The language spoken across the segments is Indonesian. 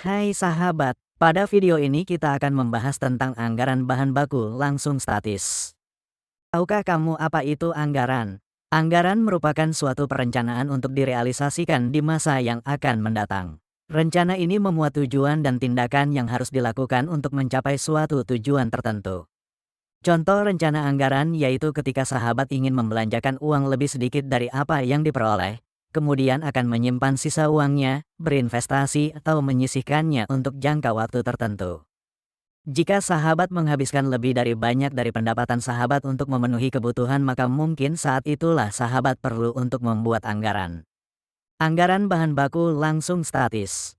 Hai sahabat, pada video ini kita akan membahas tentang anggaran bahan baku langsung statis. Tahukah kamu apa itu anggaran? Anggaran merupakan suatu perencanaan untuk direalisasikan di masa yang akan mendatang. Rencana ini memuat tujuan dan tindakan yang harus dilakukan untuk mencapai suatu tujuan tertentu. Contoh rencana anggaran yaitu ketika sahabat ingin membelanjakan uang lebih sedikit dari apa yang diperoleh, kemudian akan menyimpan sisa uangnya, berinvestasi, atau menyisihkannya untuk jangka waktu tertentu. Jika sahabat menghabiskan lebih dari banyak dari pendapatan sahabat untuk memenuhi kebutuhan, maka mungkin saat itulah sahabat perlu untuk membuat anggaran. Anggaran bahan baku langsung statis.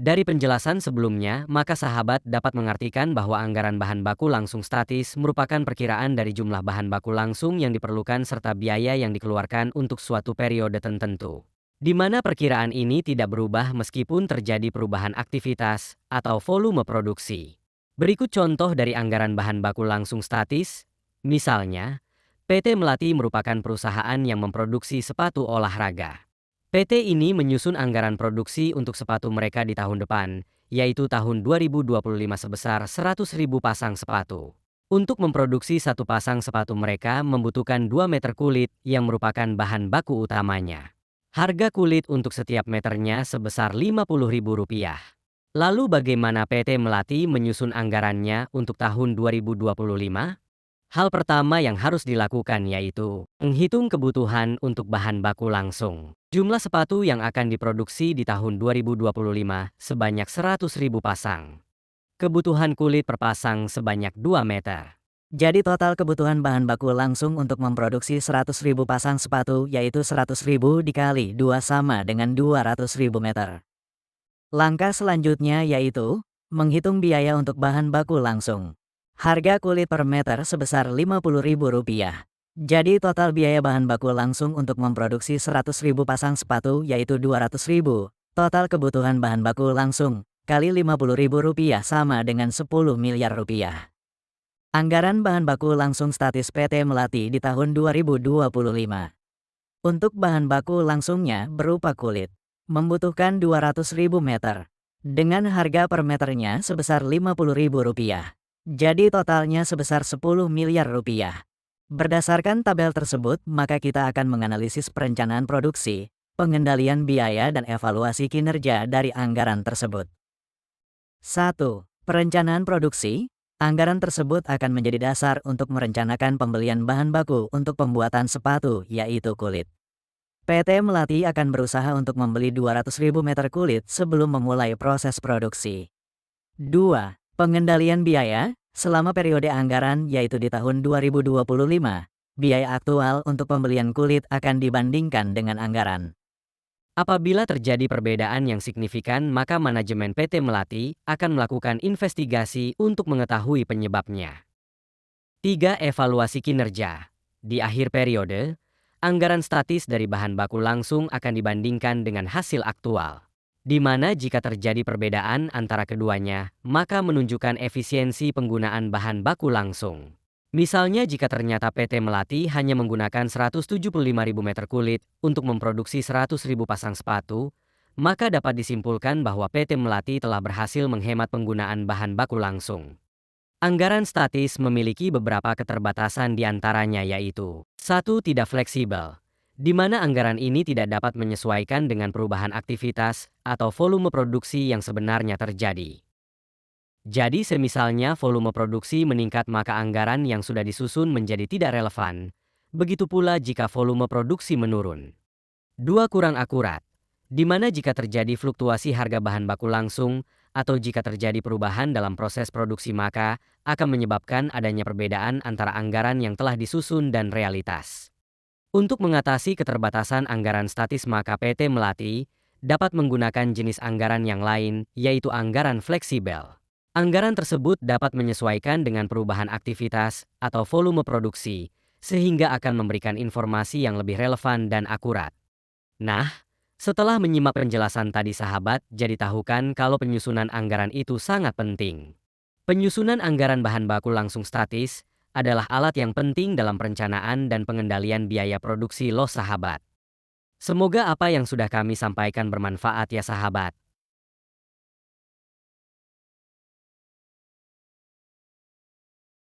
Dari penjelasan sebelumnya, maka sahabat dapat mengartikan bahwa anggaran bahan baku langsung statis merupakan perkiraan dari jumlah bahan baku langsung yang diperlukan serta biaya yang dikeluarkan untuk suatu periode tertentu, di mana perkiraan ini tidak berubah meskipun terjadi perubahan aktivitas atau volume produksi. Berikut contoh dari anggaran bahan baku langsung statis. Misalnya, PT Melati merupakan perusahaan yang memproduksi sepatu olahraga. PT ini menyusun anggaran produksi untuk sepatu mereka di tahun depan, yaitu tahun 2025 sebesar 100.000 pasang sepatu. Untuk memproduksi satu pasang sepatu mereka membutuhkan 2 meter kulit yang merupakan bahan baku utamanya. Harga kulit untuk setiap meternya sebesar Rp50.000. Lalu bagaimana PT Melati menyusun anggarannya untuk tahun 2025? Hal pertama yang harus dilakukan yaitu menghitung kebutuhan untuk bahan baku langsung. Jumlah sepatu yang akan diproduksi di tahun 2025 sebanyak 100.000 pasang. Kebutuhan kulit per pasang sebanyak 2 meter. Jadi total kebutuhan bahan baku langsung untuk memproduksi 100.000 pasang sepatu yaitu 100.000 dikali 2 sama dengan 200.000 meter. Langkah selanjutnya yaitu menghitung biaya untuk bahan baku langsung. Harga kulit per meter sebesar Rp50.000. Jadi total biaya bahan baku langsung untuk memproduksi 100.000 pasang sepatu yaitu 200.000. Total kebutuhan bahan baku langsung kali Rp50.000 sama dengan 10 miliar rupiah. Anggaran bahan baku langsung statis PT Melati di tahun 2025. Untuk bahan baku langsungnya berupa kulit, membutuhkan 200.000 meter. Dengan harga per meternya sebesar Rp50.000. Jadi totalnya sebesar 10 miliar rupiah. Berdasarkan tabel tersebut, maka kita akan menganalisis perencanaan produksi, pengendalian biaya dan evaluasi kinerja dari anggaran tersebut. 1. Perencanaan produksi. Anggaran tersebut akan menjadi dasar untuk merencanakan pembelian bahan baku untuk pembuatan sepatu, yaitu kulit. PT Melati akan berusaha untuk membeli 200.000 meter kulit sebelum memulai proses produksi. 2. Pengendalian biaya. Selama periode anggaran yaitu di tahun 2025, biaya aktual untuk pembelian kulit akan dibandingkan dengan anggaran. Apabila terjadi perbedaan yang signifikan, maka manajemen PT Melati akan melakukan investigasi untuk mengetahui penyebabnya. 3. Evaluasi kinerja. Di akhir periode, anggaran statis dari bahan baku langsung akan dibandingkan dengan hasil aktual, di mana jika terjadi perbedaan antara keduanya, maka menunjukkan efisiensi penggunaan bahan baku langsung. Misalnya jika ternyata PT Melati hanya menggunakan 175.000 meter kulit untuk memproduksi 100.000 pasang sepatu, maka dapat disimpulkan bahwa PT Melati telah berhasil menghemat penggunaan bahan baku langsung. Anggaran statis memiliki beberapa keterbatasan di antaranya yaitu 1. Tidak fleksibel, di mana anggaran ini tidak dapat menyesuaikan dengan perubahan aktivitas atau volume produksi yang sebenarnya terjadi. Jadi semisalnya volume produksi meningkat maka anggaran yang sudah disusun menjadi tidak relevan. Begitu pula jika volume produksi menurun. 2. Kurang akurat, di mana jika terjadi fluktuasi harga bahan baku langsung atau jika terjadi perubahan dalam proses produksi maka akan menyebabkan adanya perbedaan antara anggaran yang telah disusun dan realitas. Untuk mengatasi keterbatasan anggaran statis maka PT Melati dapat menggunakan jenis anggaran yang lain yaitu anggaran fleksibel. Anggaran tersebut dapat menyesuaikan dengan perubahan aktivitas atau volume produksi, sehingga akan memberikan informasi yang lebih relevan dan akurat. Nah, setelah menyimak penjelasan tadi sahabat, jadi tahukan kalau penyusunan anggaran itu sangat penting. Penyusunan anggaran bahan baku langsung statis adalah alat yang penting dalam perencanaan dan pengendalian biaya produksi loh sahabat. Semoga apa yang sudah kami sampaikan bermanfaat ya sahabat.